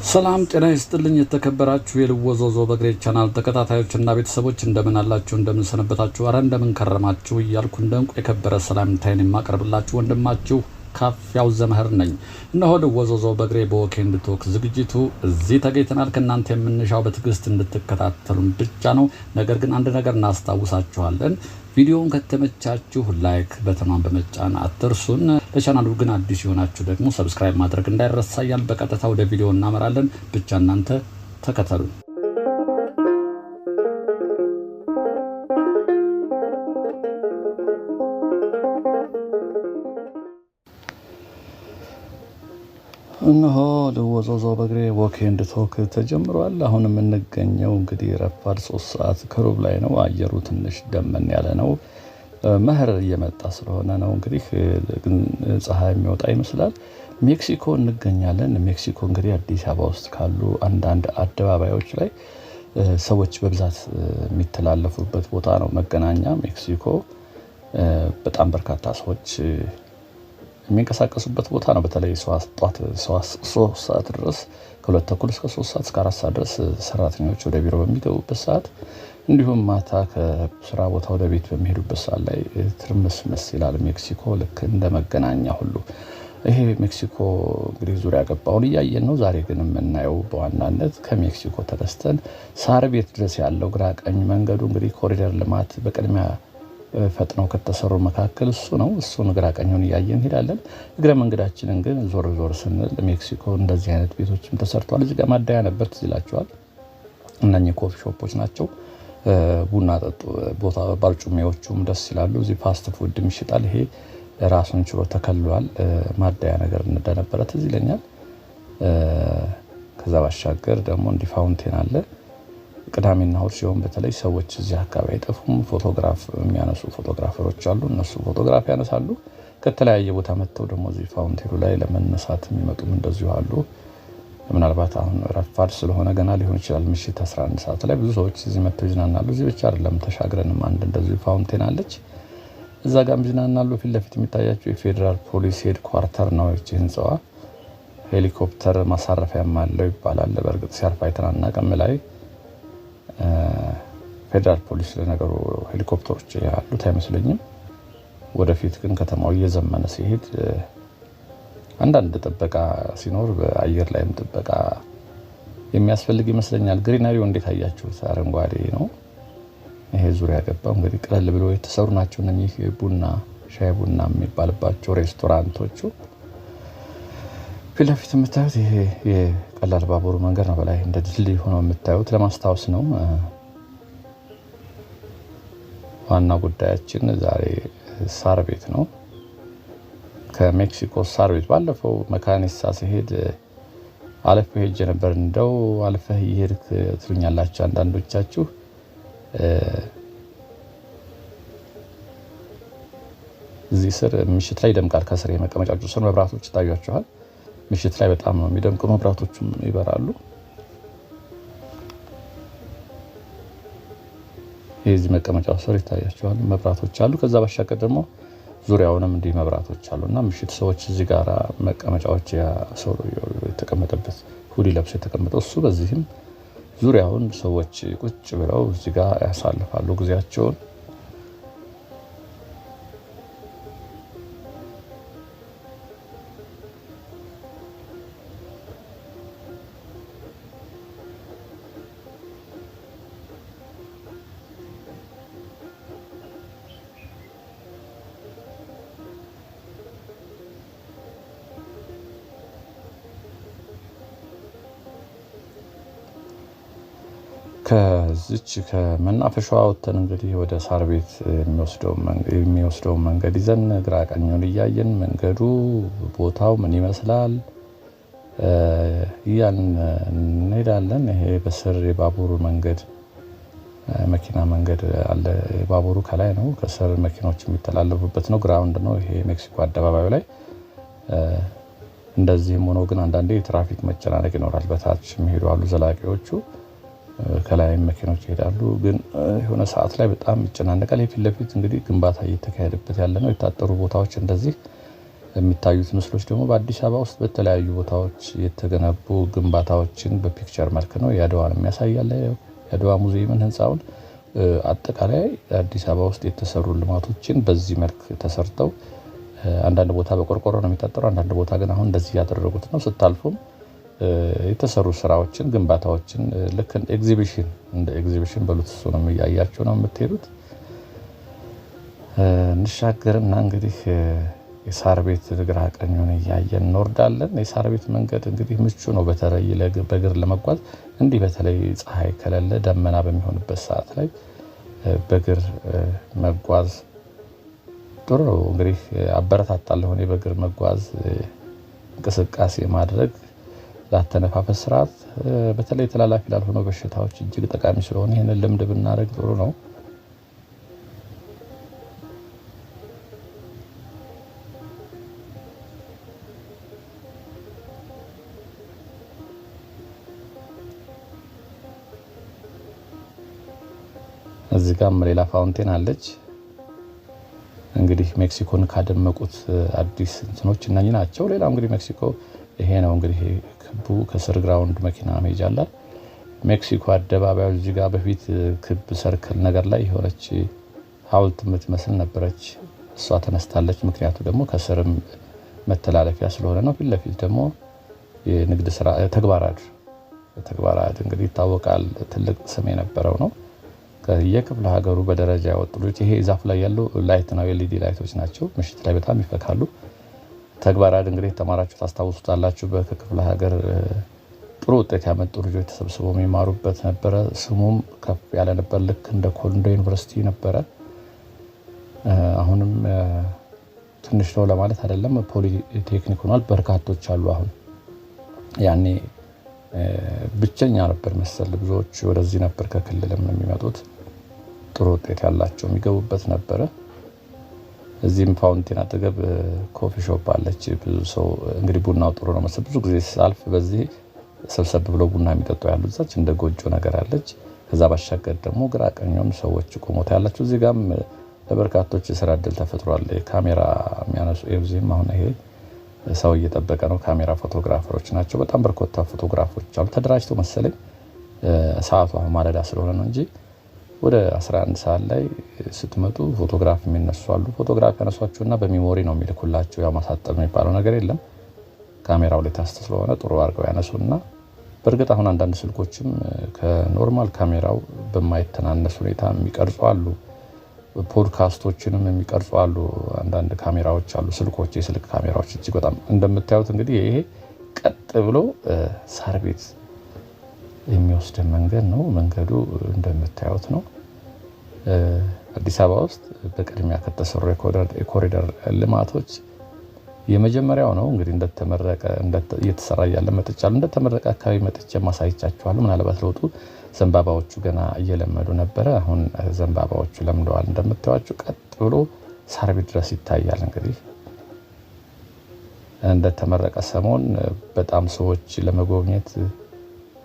ሰላም ጤና ይስጥልኝ የተከበራችሁ የልወዞዞ በግሬ ቻናል ተከታታዮችና ቤተሰቦች እንደምን አላችሁ እንደምን ሰነበታችሁ አረ እንደምን ከረማችሁ እያልኩ እንደንቁ የከበረ ሰላምታዬን የማቀርብላችሁ ወንድማችሁ ካፊያው ዘመህር ነኝ። እነሆ ልወዞዞ በግሬ በወኬንድ ቶክ ዝግጅቱ እዚህ ተገኝተናል። ከእናንተ የምንሻው በትዕግስት እንድትከታተሉን ብቻ ነው። ነገር ግን አንድ ነገር እናስታውሳችኋለን። ቪዲዮውን ከተመቻችሁ ላይክ በተማን በመጫን አትርሱን። ለቻናሉ ግን አዲስ የሆናችሁ ደግሞ ሰብስክራይብ ማድረግ እንዳይረሳ እያልን በቀጥታ ወደ ቪዲዮ እናመራለን። ብቻ እናንተ ተከተሉ። እነሆ ልወዞዞ በግሬ ወኬንድ ቶክ ተጀምሯል። አሁን የምንገኘው እንግዲህ ረፋድ 3 ሰዓት ከሩብ ላይ ነው። አየሩ ትንሽ ደመን ያለ ነው። መኸር እየመጣ ስለሆነ ነው እንግዲህ ፀሐይ የሚወጣ ይመስላል። ሜክሲኮ እንገኛለን። ሜክሲኮ እንግዲህ አዲስ አበባ ውስጥ ካሉ አንዳንድ አደባባዮች ላይ ሰዎች በብዛት የሚተላለፉበት ቦታ ነው። መገናኛ ሜክሲኮ በጣም በርካታ ሰዎች የሚንቀሳቀሱበት ቦታ ነው። በተለይ ጧት 3 ሰዓት ድረስ ከ2 ተኩል እስከ 3 ሰዓት እስከ 4 ሰዓት ድረስ ሰራተኞች ወደ ቢሮ በሚገቡበት ሰዓት፣ እንዲሁም ማታ ከስራ ቦታ ወደ ቤት በሚሄዱበት ሰዓት ላይ ትርምስምስ ይላል ሜክሲኮ ልክ እንደ መገናኛ ሁሉ። ይሄ ሜክሲኮ እንግዲህ ዙሪያ ገባውን እያየን ነው። ዛሬ ግን የምናየው በዋናነት ከሜክሲኮ ተነስተን ሳር ቤት ድረስ ያለው ግራ ቀኝ መንገዱ እንግዲህ ኮሪደር ልማት በቅድሚያ ፈጥነው ከተሰሩ መካከል እሱ ነው። እሱን ግራ ቀኙን እያየን እንሄዳለን። እግረ መንገዳችንን ግን ዞር ዞር ስንል ሜክሲኮ እንደዚህ አይነት ቤቶችም ተሰርተዋል። እዚህ ጋር ማደያ ነበር፣ ትዝ ይላችኋል። እነኚህ ኮፊ ሾፖች ናቸው። ቡና ጠጡ ቦታ፣ ባልጩሜዎቹም ደስ ይላሉ። እዚህ ፋስት ፉድም ይሽጣል። ይሄ ራሱን ችሎ ተከልሏል። ማደያ ነገር እንደነበረ ትዝ ይለኛል። ከዛ ባሻገር ደግሞ እንዲህ ፋውንቴን አለ። ቅዳሜና እሁድ ሲሆን በተለይ ሰዎች እዚህ አካባቢ አይጠፉም። ፎቶግራፍ የሚያነሱ ፎቶግራፈሮች አሉ። እነሱ ፎቶግራፍ ያነሳሉ። ከተለያየ ቦታ መጥተው ደግሞ እዚህ ፋውንቴኑ ላይ ለመነሳት የሚመጡም እንደዚሁ አሉ። ምናልባት አሁን ረፋድ ስለሆነ ገና ሊሆን ይችላል። ምሽት 11 ሰዓት ላይ ብዙ ሰዎች እዚህ መጥተው ይዝናናሉ። እዚህ ብቻ አይደለም፣ ተሻግረንም አንድ እንደዚሁ ፋውንቴን አለች። እዛ ጋር ይዝናናሉ። ፊት ለፊት የሚታያቸው የፌዴራል ፖሊስ ሄድ ኳርተር ነው። እቺ ህንጻዋ ሄሊኮፕተር ማሳረፊያም አለው ይባላል። በእርግጥ ሲያርፍ አይተን አናውቅም። ላይ ፌዴራል ፖሊስ ለነገሩ ሄሊኮፕተሮች ያሉት አይመስለኝም። ወደፊት ግን ከተማው እየዘመነ ሲሄድ አንዳንድ ጥበቃ ሲኖር በአየር ላይም ጥበቃ የሚያስፈልግ ይመስለኛል። ግሪናሪው እንዴት አያችሁት? አረንጓዴ ነው። ይሄ ዙሪያ ገባው እንግዲህ ቀለል ብሎ የተሰሩ ናቸው። እነኚህ ቡና ሻይ ቡና የሚባልባቸው ሬስቶራንቶቹ ፊት ለፊት የምታዩት ይሄ የቀላል ባቡሩ መንገድ ነው። በላይ እንደ ድልድይ ሆኖ የምታዩት ለማስታወስ ነው። ዋና ጉዳያችን ዛሬ ሳር ቤት ነው። ከሜክሲኮ ሳር ቤት ባለፈው መካኒሳ ሲሄድ አለፈ ሄጄ ነበር። እንደው አለፈህ ይሄድክ ትሉኛላችሁ አንዳንዶቻችሁ። እዚህ ስር ምሽት ላይ ይደምቃል። ከስር የመቀመጫቸው ስር መብራቶች ይታያቸዋል። ምሽት ላይ በጣም ነው የሚደምቁ፣ መብራቶችም ይበራሉ። የዚህ መቀመጫው ስር ይታያቸዋል፣ መብራቶች አሉ። ከዛ ባሻገር ደግሞ ዙሪያውንም እንዲህ መብራቶች አሉና ምሽት ሰዎች እዚህ ጋር መቀመጫዎች ሰው የተቀመጠበት ሁዲ ለብሶ የተቀመጠው እሱ፣ በዚህም ዙሪያውን ሰዎች ቁጭ ብለው እዚህ ጋር ያሳልፋሉ ጊዜያቸውን። ከዚች ከመናፈሻዋ ወጥተን እንግዲህ ወደ ሳር ቤት የሚወስደው መንገድ ይዘን ግራ ቀኙን እያየን መንገዱ ቦታው ምን ይመስላል እያልን እንሄዳለን። ይሄ በስር የባቡሩ መንገድ መኪና መንገድ አለ። ባቡሩ ከላይ ነው፣ ከስር መኪኖች የሚተላለፉበት ነው። ግራውንድ ነው ይሄ ሜክሲኮ አደባባዩ ላይ። እንደዚህም ሆኖ ግን አንዳንዴ የትራፊክ መጨናነቅ ይኖራል። በታች የሚሄዱ አሉ ዘላቂዎቹ፣ ከላይ መኪኖች ይሄዳሉ። ግን የሆነ ሰዓት ላይ በጣም ይጨናነቃል። የፊት ለፊት እንግዲህ ግንባታ እየተካሄደበት ያለ ነው። የታጠሩ ቦታዎች እንደዚህ የሚታዩት ምስሎች ደግሞ በአዲስ አበባ ውስጥ በተለያዩ ቦታዎች የተገነቡ ግንባታዎችን በፒክቸር መልክ ነው። የአድዋን የሚያሳያል። የአድዋ ሙዚየምን ህንፃውን አጠቃላይ አዲስ አበባ ውስጥ የተሰሩ ልማቶችን በዚህ መልክ ተሰርተው አንዳንድ ቦታ በቆርቆሮ ነው የሚታጠረው፣ አንዳንድ ቦታ ግን አሁን እንደዚህ ያደረጉት ነው። ስታልፉም የተሰሩ ስራዎችን ግንባታዎችን ልክ እንደ ኤግዚቢሽን በሉት እሱንም እያያችሁ ነው የምትሄዱት። እንሻገርና እንግዲህ የሳር ቤት ግራ ቀኙን እያየን እንወርዳለን። የሳር ቤት መንገድ እንግዲህ ምቹ ነው፣ በተለይ በእግር ለመጓዝ እንዲህ በተለይ ፀሐይ ከሌለ ደመና በሚሆንበት ሰዓት ላይ በእግር መጓዝ ጥሩ ነው። እንግዲህ አበረታታለሁ እኔ በእግር መጓዝ እንቅስቃሴ ማድረግ ለአተነፋፈስ ስርዓት በተለይ ተላላፊ ላልሆኑ በሽታዎች እጅግ ጠቃሚ ስለሆነ ይህንን ልምድ ብናደርግ ጥሩ ነው። እዚህ ጋርም ሌላ ፋውንቴን አለች። እንግዲህ ሜክሲኮን ካደመቁት አዲስ እንትኖች እነኚህ ናቸው። ሌላው እንግዲህ ሜክሲኮ ይሄ ነው እንግዲህ ክቡ ከስር ግራውንድ መኪና መሄጃ አለ። ሜክሲኮ አደባባዩ እዚህ ጋር በፊት ክብ ሰርክል ነገር ላይ የሆነች ሐውልት የምትመስል ነበረች። እሷ ተነስታለች። ምክንያቱ ደግሞ ከስርም መተላለፊያ ስለሆነ ነው። ፊት ለፊት ደግሞ የንግድ ስራ ተግባራድ እንግዲህ ይታወቃል። ትልቅ ስም የነበረው ነው። የክፍለ ሀገሩ በደረጃ ያወጡ ልጆች ይሄ ዛፍ ላይ ያለው ላይት ነው። ኤልኢዲ ላይቶች ናቸው። ምሽት ላይ በጣም ይፈካሉ። ተግባራድ እንግዲህ ተማራችሁ ታስታውሱታላችሁ። በክፍለ ሀገር ጥሩ ውጤት ያመጡ ልጆች ተሰብስበው የሚማሩበት ነበረ። ስሙም ከፍ ያለ ነበር። ልክ እንደ ኮልንዶ ዩኒቨርሲቲ ነበረ። አሁንም ትንሽ ነው ለማለት አይደለም፣ ፖሊቴክኒክ ሆኗል። በርካቶች አሉ። አሁን ያኔ ብቸኛ ነበር መሰል። ብዙዎች ወደዚህ ነበር ከክልልም የሚመጡት። ጥሩ ውጤት ያላቸው የሚገቡበት ነበረ። እዚህም ፋውንቴን አጠገብ ኮፊ ሾፕ አለች። ብዙ ሰው እንግዲህ ቡናው ጥሩ ነው መሰል። ብዙ ጊዜ ሳልፍ በዚህ ሰብሰብ ብለው ቡና የሚጠጡ ያሉ እዛች እንደ ጎጆ ነገር አለች። ከዛ ባሻገር ደግሞ ግራ ቀኙን ሰዎች ቆሞታ ያላቸው። እዚህ ጋርም ለበርካቶች የስራ እድል ተፈጥሯል። ካሜራ የሚያነሱ እዚህም አሁን ይሄ ሰው እየጠበቀ ነው። ካሜራ ፎቶግራፈሮች ናቸው። በጣም በርካታ ፎቶግራፎች አሉ። ተደራጅተው መሰለኝ ሰዓቱ አሁን ማለዳ ስለሆነ ነው እንጂ ወደ 11 ሰዓት ላይ ስትመጡ ፎቶግራፍ የሚነሱ አሉ። ፎቶግራፍ ያነሷችሁና በሚሞሪ ነው የሚልኩላችሁ። ያው ማሳጠብ የሚባለው ነገር የለም። ካሜራው ላይ ታስተ ስለሆነ ጥሩ አድርገው ያነሱና በእርግጥ አሁን አንዳንድ ስልኮችም ከኖርማል ካሜራው በማይተናነስ ሁኔታ የሚቀርጹ አሉ። ፖድካስቶችንም የሚቀርጹ አሉ። አንዳንድ ካሜራዎች አሉ፣ ስልኮች፣ የስልክ ካሜራዎች እጅግ በጣም እንደምታዩት እንግዲህ ይሄ ቀጥ ብሎ ሳር ቤት የሚወስድ መንገድ ነው። መንገዱ እንደምታዩት ነው። አዲስ አበባ ውስጥ በቅድሚያ ከተሰሩ የኮሪደር ልማቶች የመጀመሪያው ነው። እንግዲህ እንደተመረቀ እየተሰራ እያለ መጥቻለሁ። እንደተመረቀ አካባቢ መጥቼ ማሳይቻችኋለሁ። ምናልባት ለውጡ ዘንባባዎቹ ገና እየለመዱ ነበረ። አሁን ዘንባባዎቹ ለምደዋል። እንደምታዩዋቸው ቀጥ ብሎ ሳር ቤት ድረስ ይታያል። እንግዲህ እንደተመረቀ ሰሞን በጣም ሰዎች ለመጎብኘት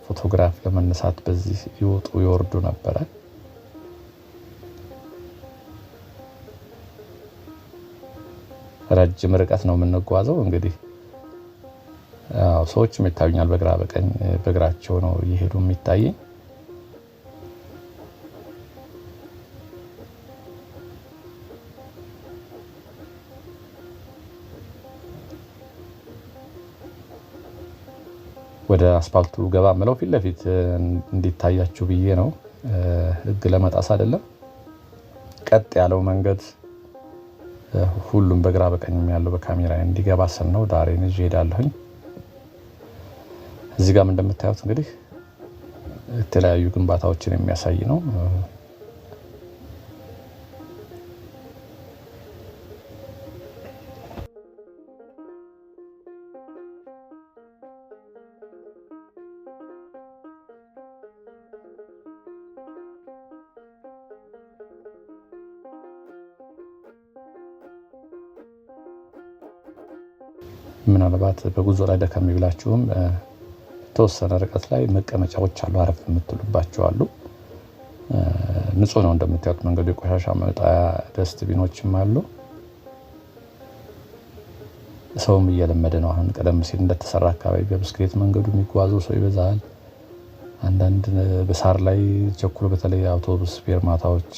ፎቶግራፍ ለመነሳት በዚህ ይወጡ ይወርዱ ነበረ። ረጅም ርቀት ነው የምንጓዘው። እንግዲህ ሰዎችም ይታዩኛል። በግራ በቀኝ በእግራቸው ነው እየሄዱ የሚታየኝ። ወደ አስፋልቱ ገባ ምለው ፊት ለፊት እንዲታያችሁ ብዬ ነው። ህግ ለመጣስ አይደለም። ቀጥ ያለው መንገድ ሁሉም በግራ በቀኝም ያለው በካሜራ እንዲገባ ስል ነው ዳሬን ይዤ ሄዳለሁኝ። እዚህ ጋርም እንደምታዩት እንግዲህ የተለያዩ ግንባታዎችን የሚያሳይ ነው። ምናልባት በጉዞ ላይ ደከም ይብላችሁም የተወሰነ ርቀት ላይ መቀመጫዎች አሉ፣ አረፍ የምትሉባቸው አሉ። ንጹህ ነው እንደምታዩት መንገዱ። የቆሻሻ መጣያ ደስት ቢኖችም አሉ። ሰውም እየለመደ ነው። አሁን ቀደም ሲል እንደተሰራ አካባቢ በብስክሌት መንገዱ የሚጓዘው ሰው ይበዛል። አንዳንድ በሳር ላይ ቸኩሎ በተለይ አውቶቡስ ፌርማታዎች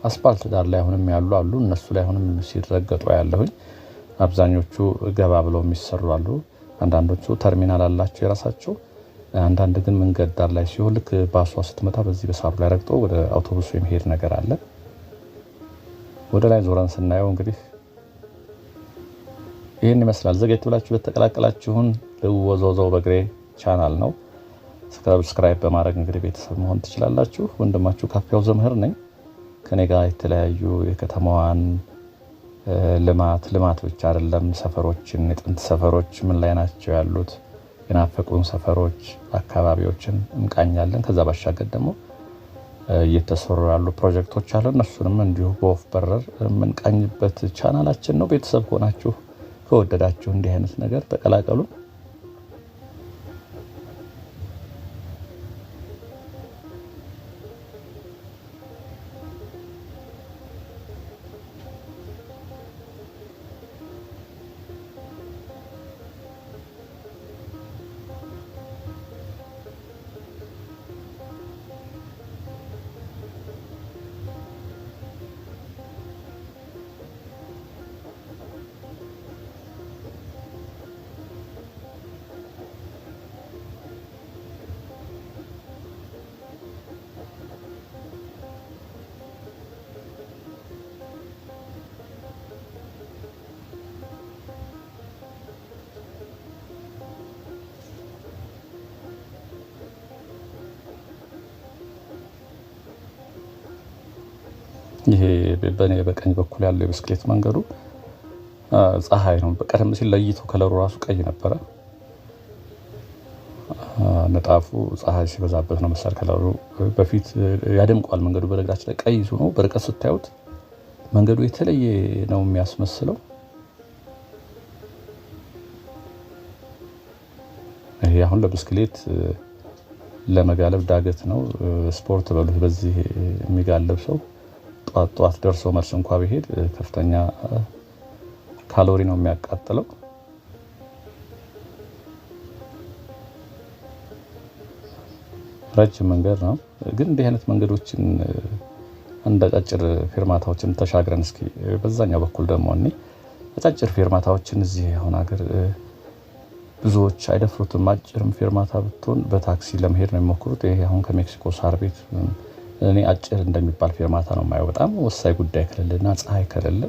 አስፓልት ዳር ላይ አሁንም ያሉ አሉ። እነሱ ላይ አሁንም ሲረገጡ ያለሁኝ። አብዛኞቹ ገባ ብለው የሚሰሩ አሉ። አንዳንዶቹ ተርሚናል አላቸው የራሳቸው። አንዳንድ ግን መንገድ ዳር ላይ ሲሆን ልክ ባሷ ስትመጣ በዚህ በሳሩ ላይ ረግጦ ወደ አውቶቡሱ የሚሄድ ነገር አለ። ወደ ላይ ዞረን ስናየው እንግዲህ ይህን ይመስላል። ዘገይት ብላችሁ ለተቀላቀላችሁን ልወዘወዘው በእግሬ ቻናል ነው። ሰብስክራይብ በማድረግ እንግዲህ ቤተሰብ መሆን ትችላላችሁ። ወንድማችሁ ካፊያው ዘምህር ነኝ። ከኔ ጋር የተለያዩ የከተማዋን ልማት ብቻ አይደለም ሰፈሮችን፣ የጥንት ሰፈሮች ምን ላይ ናቸው ያሉት፣ የናፈቁን ሰፈሮች አካባቢዎችን እንቃኛለን። ከዛ ባሻገር ደግሞ እየተሰሩ ያሉ ፕሮጀክቶች አሉ። እነሱንም እንዲሁ በወፍ በረር የምንቃኝበት ቻናላችን ነው። ቤተሰብ ሆናችሁ ከወደዳችሁ እንዲህ አይነት ነገር ተቀላቀሉ። ይሄ በኔ በቀኝ በኩል ያለው የብስክሌት መንገዱ ፀሐይ ነው። በቀደም ሲል ለይቶ ከለሩ ራሱ ቀይ ነበረ። ነጣፉ ፀሐይ ሲበዛበት ነው መሰል ከለሩ በፊት ያደምቋል መንገዱ። በነገራችን ላይ ቀይ ሆኖ በርቀት ስታዩት መንገዱ የተለየ ነው የሚያስመስለው። ይሄ አሁን ለብስክሌት ለመጋለብ ዳገት ነው። ስፖርት በሉት በዚህ የሚጋለብ ሰው ጧት ደርሶ መልስ እንኳን ቢሄድ ከፍተኛ ካሎሪ ነው የሚያቃጥለው። ረጅም መንገድ ነው። ግን እንዲህ አይነት መንገዶችን እንደ አጫጭር ፌርማታዎችን ተሻግረን እስኪ በዛኛው በኩል ደግሞ አጫጭር ፌርማታዎችን እዚህ አሁን ሀገር ብዙዎች አይደፍሩትም። አጭርም ፌርማታ ብትሆን በታክሲ ለመሄድ ነው የሚሞክሩት። ይሄ አሁን ከሜክሲኮ ሳር ቤት እኔ አጭር እንደሚባል ፌርማታ ነው የማየው። በጣም ወሳኝ ጉዳይ ከሌለና ፀሐይ ከሌለ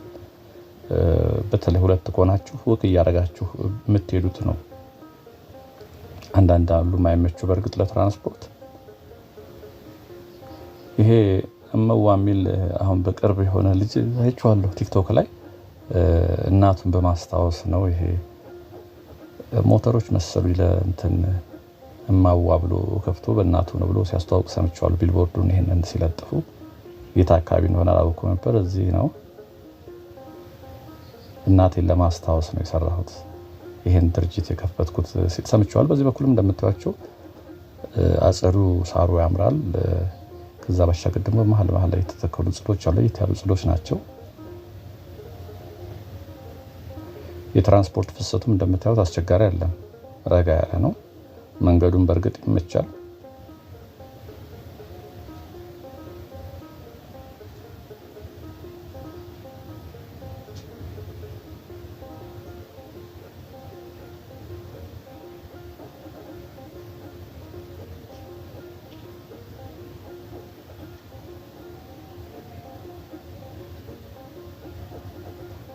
በተለይ ሁለት ከሆናችሁ ወክ እያደረጋችሁ የምትሄዱት ነው። አንዳንድ አሉ የማይመቹ በእርግጥ ለትራንስፖርት። ይሄ እመዋ የሚል አሁን በቅርብ የሆነ ልጅ አይቼዋለሁ ቲክቶክ ላይ እናቱን በማስታወስ ነው። ይሄ ሞተሮች መሰሉ ለእንትን እማዋ ብሎ ከፍቶ በእናቱ ነው ብሎ ሲያስተዋውቅ ሰምቼዋለሁ። ቢልቦርዱን ይሄንን ሲለጥፉ የት አካባቢ እንደሆነ አላወኩም ነበር። እዚህ ነው። እናቴን ለማስታወስ ነው የሰራሁት ይሄን ድርጅት የከፈትኩት ሲል ሰምቼዋለሁ። በዚህ በኩልም እንደምታዩቸው አጸዱ ሳሩ ያምራል። ከዛ ባሻገር ደግሞ መሀል ላይ የተተከሉ ጽዶች አሉ። ያሉ ጽዶች ናቸው። የትራንስፖርት ፍሰቱም እንደምታዩት አስቸጋሪ አይደለም፣ ረጋ ያለ ነው። መንገዱን በእርግጥ ይመቻል።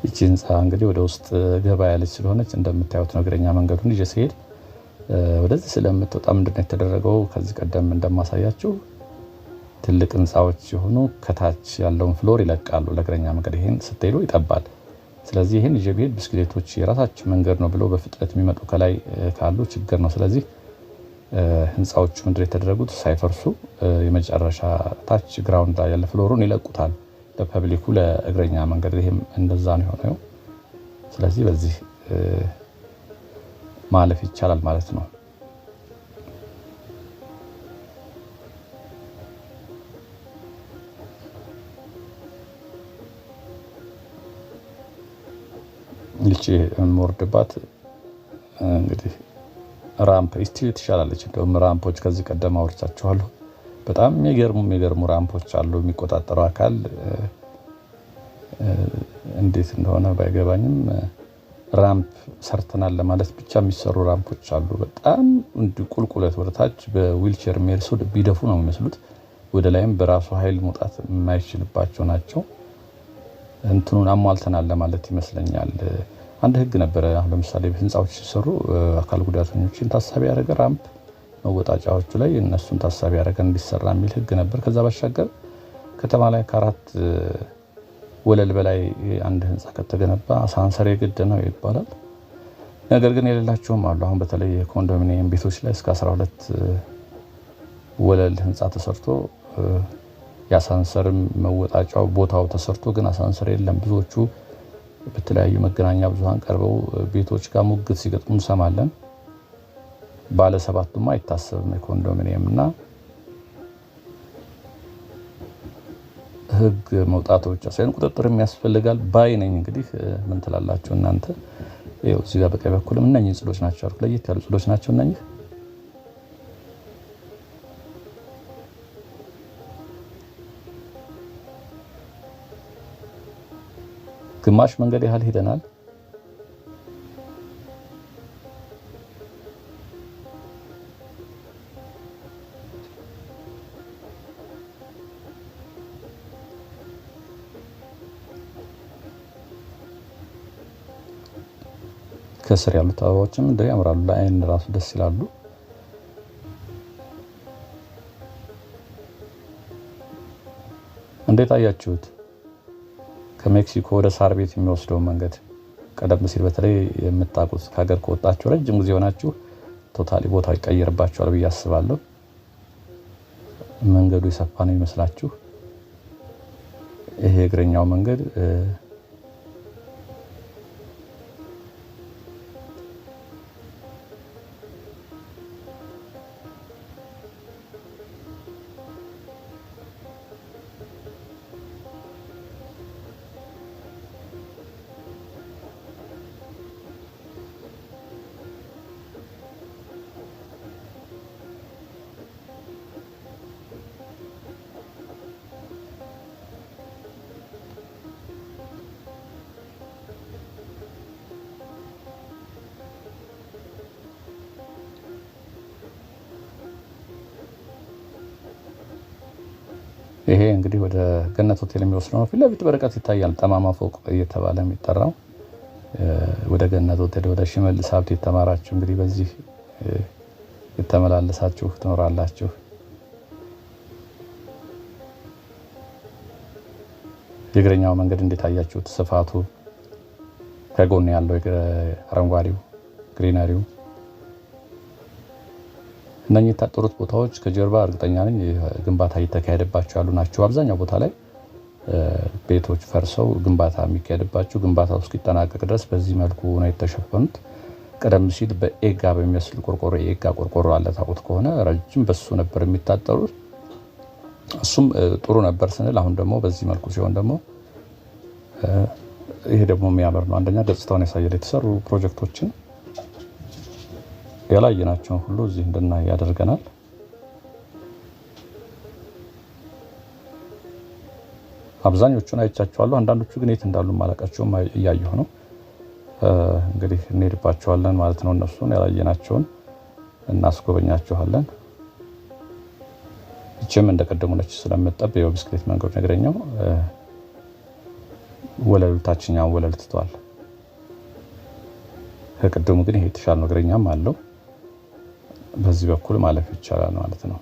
ይቺ ህንፃ እንግዲህ ወደ ውስጥ ገባ ያለች ስለሆነች እንደምታዩት ነው። እግረኛ መንገዱን ይዤ ሲሄድ ወደዚህ ስለምትወጣ ምንድነው የተደረገው? ከዚህ ቀደም እንደማሳያችሁ ትልቅ ህንፃዎች ሲሆኑ ከታች ያለውን ፍሎር ይለቃሉ ለእግረኛ መንገድ። ይሄን ስትሄዱ ይጠባል። ስለዚህ ይሄን ይዤ ብሄድ ብስክሌቶች የራሳቸው መንገድ ነው ብለው በፍጥነት የሚመጡ ከላይ ካሉ ችግር ነው። ስለዚህ ህንፃዎቹ ምንድነው የተደረጉት? ሳይፈርሱ የመጨረሻ ታች ግራውንድ ላይ ያለ ፍሎሩን ይለቁታል ለፐብሊኩ፣ ለእግረኛ መንገድ። ይሄም እንደዛ ነው የሆነው። ስለዚህ በዚህ ማለፍ ይቻላል ማለት ነው። ልጅ የምወርድባት እንግዲህ ራምፕ ስቲል ትሻላለች። እንደውም ራምፖች ከዚህ ቀደም አውርቻችኋለሁ። በጣም የሚገርሙ ራምፖች አሉ። የሚቆጣጠረው አካል እንዴት እንደሆነ ባይገባኝም ራምፕ ሰርተናል ለማለት ብቻ የሚሰሩ ራምፖች አሉ። በጣም ቁልቁለት ወደታች በዊልቸር የሚሄድ ሰው ቢደፉ ነው የሚመስሉት። ወደ ላይም በራሱ ኃይል መውጣት የማይችልባቸው ናቸው። እንትኑን አሟልተናል ለማለት ይመስለኛል። አንድ ህግ ነበረ። አሁን ለምሳሌ ህንፃዎች ሲሰሩ አካል ጉዳተኞችን ታሳቢ ያደረገ ራምፕ መወጣጫዎቹ ላይ እነሱን ታሳቢ ያደረገ እንዲሰራ የሚል ህግ ነበር። ከዛ ባሻገር ከተማ ላይ ከአራት ወለል በላይ አንድ ህንፃ ከተገነባ አሳንሰር የግድ ነው ይባላል። ነገር ግን የሌላቸውም አሉ። አሁን በተለይ የኮንዶሚኒየም ቤቶች ላይ እስከ 12 ወለል ህንፃ ተሰርቶ የአሳንሰርም መወጣጫው ቦታው ተሰርቶ ግን አሳንሰር የለም። ብዙዎቹ በተለያዩ መገናኛ ብዙሃን ቀርበው ቤቶች ጋር ሙግት ሲገጥሙ እንሰማለን። ባለ ሰባቱማ አይታሰብም የኮንዶሚኒየም እና ህግ መውጣቱ ብቻ ሳይሆን ቁጥጥርም ያስፈልጋል ባይ ነኝ። እንግዲህ ምን ትላላችሁ እናንተ? ይኸው እዚህ ጋር በቀኝ በኩልም እነኚህ ጽዶች ናቸው አልኩ። ለየት ያሉ ጽዶች ናቸው እነኚህ። ግማሽ መንገድ ያህል ሄደናል። ከስር ያሉት አበባዎችም እንደው ያምራሉ፣ ለአይን ራሱ ደስ ይላሉ። እንዴት አያችሁት? ከሜክሲኮ ወደ ሳር ቤት የሚወስደው መንገድ ቀደም ሲል በተለይ የምታውቁት ከሀገር ከወጣችሁ ረጅም ጊዜ ሆናችሁ ቶታሊ ቦታው ይቀየርባችኋል ብዬ አስባለሁ። መንገዱ የሰፋ ነው ይመስላችሁ? ይሄ እግረኛው መንገድ ይሄ እንግዲህ ወደ ገነት ሆቴል የሚወስደው ነው። ፊት ለፊት በርቀት ይታያል ጠማማ ፎቅ እየተባለ የሚጠራው ወደ ገነት ሆቴል፣ ወደ ሽመልስ ሀብቴ የተማራችሁ እንግዲህ በዚህ የተመላለሳችሁ ትኖራላችሁ። የእግረኛው መንገድ እንዴት አያችሁት? ስፋቱ፣ ከጎን ያለው አረንጓዴው ግሪነሪው፣ እነኚህ የታጠሩት ቦታዎች ከጀርባ እርግጠኛ ነኝ ግንባታ እየተካሄደባቸው ያሉ ናቸው። አብዛኛው ቦታ ላይ ቤቶች ፈርሰው ግንባታ የሚካሄድባቸው ግንባታው እስኪጠናቀቅ ድረስ በዚህ መልኩ ነው የተሸፈኑት። ቀደም ሲል በኤጋ በሚመስል ቆርቆሮ የኤጋ ቆርቆሮ አለ ታውቁት ከሆነ ረጅም በሱ ነበር የሚታጠሩት። እሱም ጥሩ ነበር ስንል አሁን ደግሞ በዚህ መልኩ ሲሆን ደግሞ ይሄ ደግሞ የሚያምር ነው። አንደኛ ገጽታውን ያሳያል። የተሰሩ ፕሮጀክቶችን ያላየናቸውን ሁሉ እዚህ እንድናይ ያደርገናል። አብዛኞቹን አይቻቸዋለሁ። አንዳንዶቹ ግን የት እንዳሉ ማለቃቸውም እያየሁ ነው። እንግዲህ እንሄድባቸዋለን ማለት ነው። እነሱን ያላየናቸውን እናስጎበኛቸዋለን። እችም እንደቀደሙ ነች ስለምጠብ የብስክሌት መንገድ ነገረኛው ወለሉ ታችኛው ወለል ትቷል። ከቀደሙ ግን ይሄ የተሻለ ነገረኛም አለው። በዚህ በኩል ማለፍ ይቻላል ማለት ነው።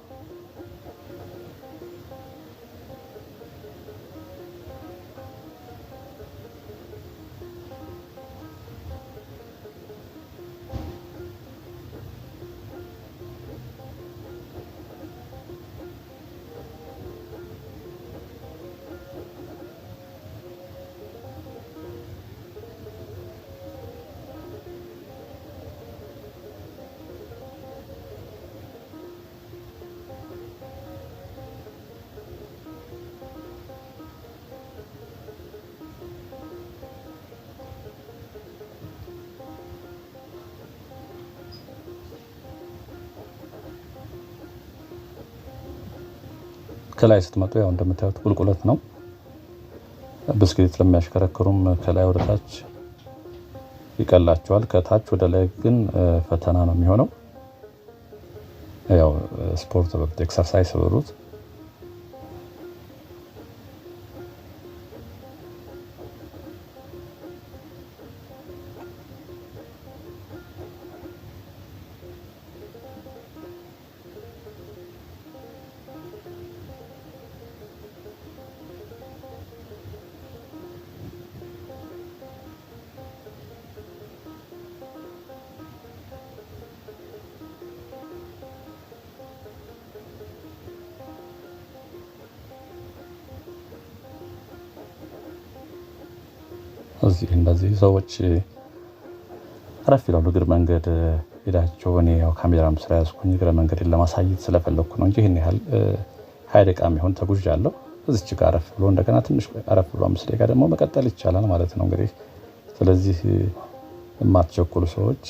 ከላይ ስትመጡ ያው እንደምታዩት ቁልቁለት ነው። ብስክሌት ለሚያሽከረክሩም ከላይ ወደ ታች ይቀላቸዋል። ከታች ወደ ላይ ግን ፈተና ነው የሚሆነው። ያው ስፖርት በሉት ኤክሰርሳይዝ በሉት። እዚህ እንደዚህ ሰዎች አረፍ ይላሉ። እግር መንገድ ሄዳቸው እኔ ያው ካሜራም ስለያዝኩኝ እግረ መንገድን ለማሳየት ስለፈለኩ ነው እንጂ ይሄን ያህል 20 ደቂቃ የሚሆን ተጉዣለሁ። እዚች ጋር አረፍ ብሎ እንደገና ትንሽ አረፍ ብሎ 5 ደቂቃ ደግሞ መቀጠል ይቻላል ማለት ነው እንግዲህ። ስለዚህ የማትቸኩሉ ሰዎች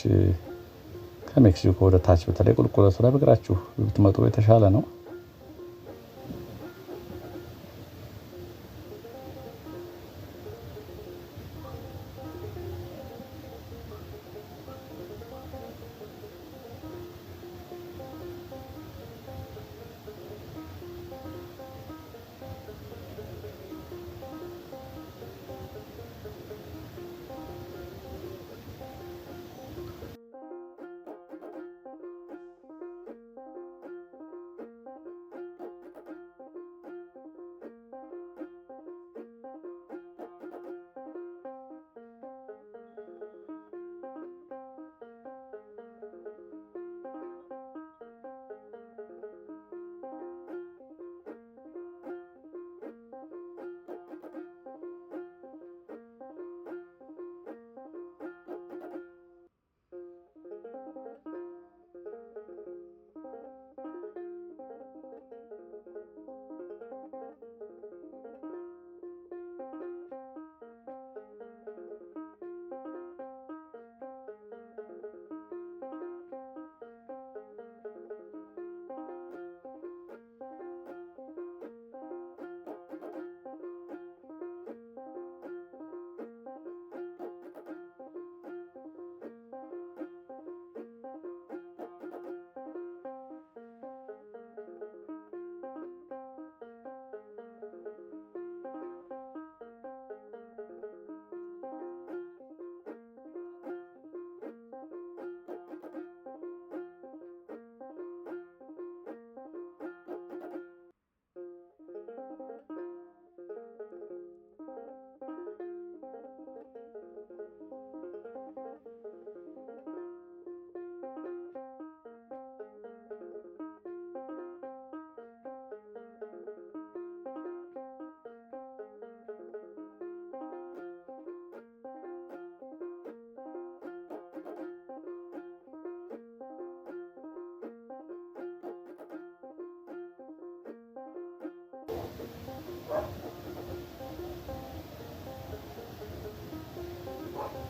ከሜክሲኮ ወደ ታች በተለይ ቁልቁለቱ ላይ በእግራችሁ ብትመጡ የተሻለ ነው።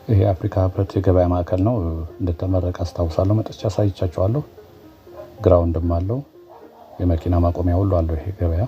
ይሄ የአፍሪካ ህብረት የገበያ ማዕከል ነው። እንደተመረቀ አስታውሳለሁ። መጥቼ አሳይቻቸዋለሁ። ግራውንድም አለው፣ የመኪና ማቆሚያ ሁሉ አለው ይሄ ገበያ።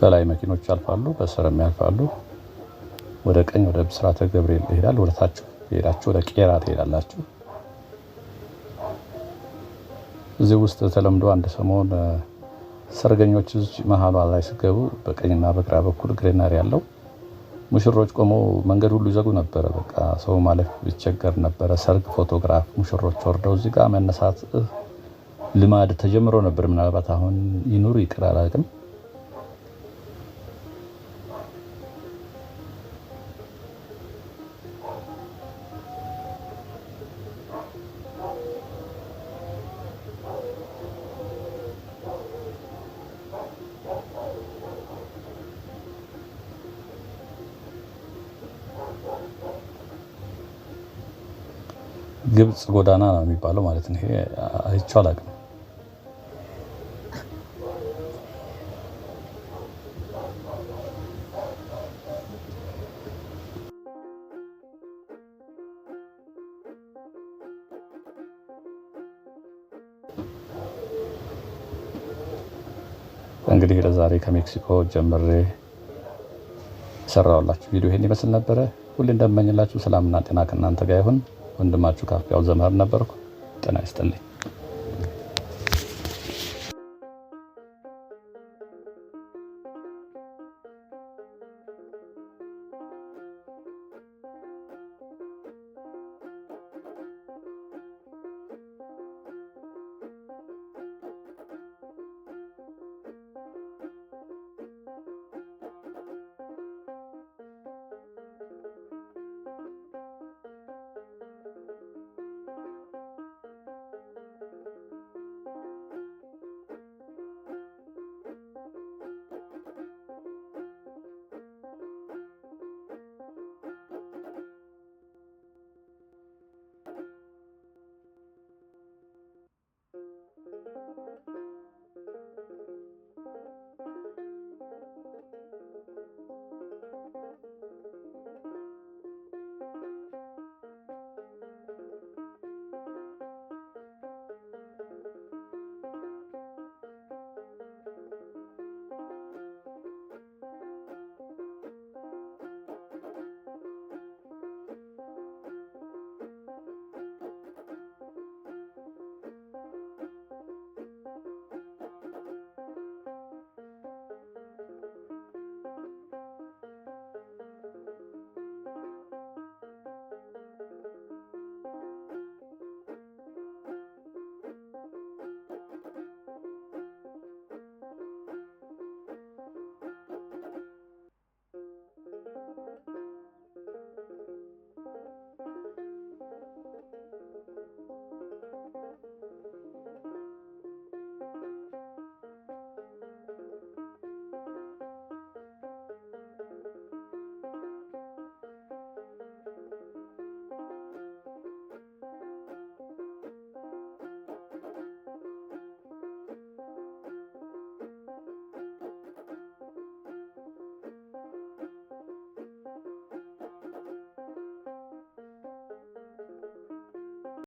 በላይ መኪኖች ያልፋሉ፣ በስርም ያልፋሉ። ወደ ቀኝ ወደ ብስራተ ገብርኤል ይሄዳል። ወደ ታች ሄዳችሁ ወደ ቄራ ትሄዳላችሁ። እዚህ ውስጥ ተለምዶ አንድ ሰሞን ሰርገኞች እዚህ መሀሏ ላይ ሲገቡ በቀኝና በግራ በኩል ግሬናሪ ያለው ሙሽሮች ቆመው መንገድ ሁሉ ይዘጉ ነበረ። በቃ ሰው ማለፍ ይቸገር ነበረ። ሰርግ ፎቶግራፍ ሙሽሮች ወርደው እዚህ ጋር መነሳት ልማድ ተጀምሮ ነበር። ምናልባት አሁን ይኑር ይቅር አላውቅም። ግብጽ ጎዳና ነው የሚባለው ማለት ነው። ይሄ አይቼው አላውቅም። እንግዲህ ለዛሬ ከሜክሲኮ ጀምሬ ሰራውላችሁ ቪዲዮ ይሄን ይመስል ነበረ። ሁሌ እንደምመኝላችሁ ሰላምና ጤና ከእናንተ ጋር ይሁን። ወንድማችሁ ካፍያው ዘመር ነበርኩ። ጤና ይስጥልኝ።